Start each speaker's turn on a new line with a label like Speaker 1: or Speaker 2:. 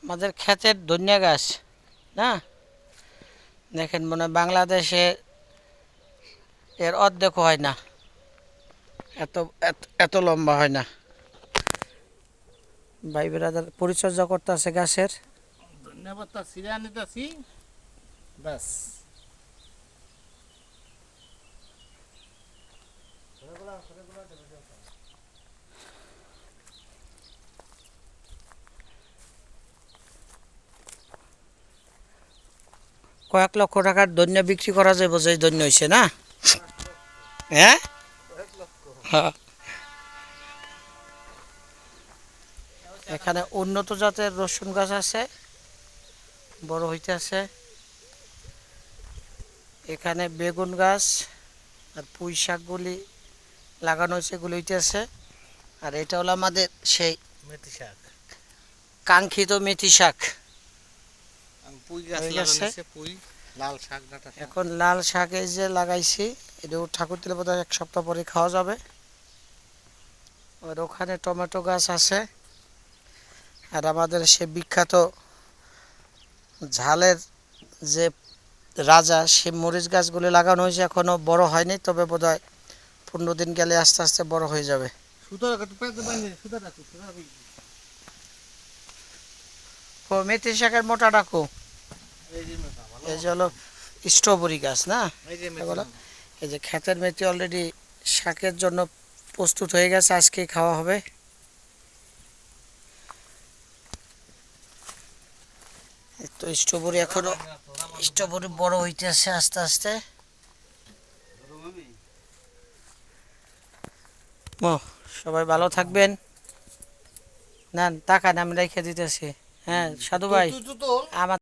Speaker 1: আমাদের ক্ষেতের ধনিয়া গাছ না, দেখেন মনে হয় বাংলাদেশে এর অর্ধেক হয় না, এত এত এত লম্বা হয় না। ভাই বেরাদার পরিচর্যা করতে আছে গাছের।
Speaker 2: ধন্যবাদ তা সিরা নিতেছি ব্যাস।
Speaker 1: কয়েক লক্ষ টাকার ধনিয়া বিক্রি করা যাবে, যে ধনিয়া হয়েছে না। হ্যাঁ, হ্যাঁ। এখানে উন্নত জাতের রসুন গাছ আছে, বড় হইতে আছে। এখানে বেগুন গাছ আর পুঁই শাকগুলি লাগানো হয়েছে, এগুলো হইতে আছে। আর এটা হলো আমাদের সেই
Speaker 2: মেথি শাক,
Speaker 1: কাঙ্ক্ষিত মেথি শাক
Speaker 2: আমি পুঁই গাছ
Speaker 1: হয়ে গেছে।
Speaker 2: লাগানো, পুঁই লাল শাক ডাটা শাক।
Speaker 1: এখন লাল শাক এই যে লাগাইছি, এটা ঠাকুর দিলে বোধহয় 1 সপ্তাহ পরে খাওয়া যাবে। আর ওখানে টমেটো গাছ আছে। আর আমাদের সে বিখ্যাত ঝালের যে রাজা, সে মরিচ গাছগুলি লাগানো হয়েছে, এখনো বড় হয়নি, তবে বোধহয় 15 দিন গেলে আস্তে আস্তে বড় হয়ে যাবে। ও মেথি শাকের মোটা ডাকু, এই যে হলো স্ট্রবেরি গাছ না, এগুলো। এই যে ক্ষেতের মেথি অলরেডি শাকের জন্য প্রস্তুত হয়ে গেছে, আজকেই খাওয়া হবে। এই তো স্ট্রবেরি এখনো, স্ট্রবেরি বড় হইতেছে আস্তে আস্তে। সবাই ভালো থাকবেন। না, টাকা আমি রেখে দিতেছি। হ্যাঁ সাধু ভাই, আমার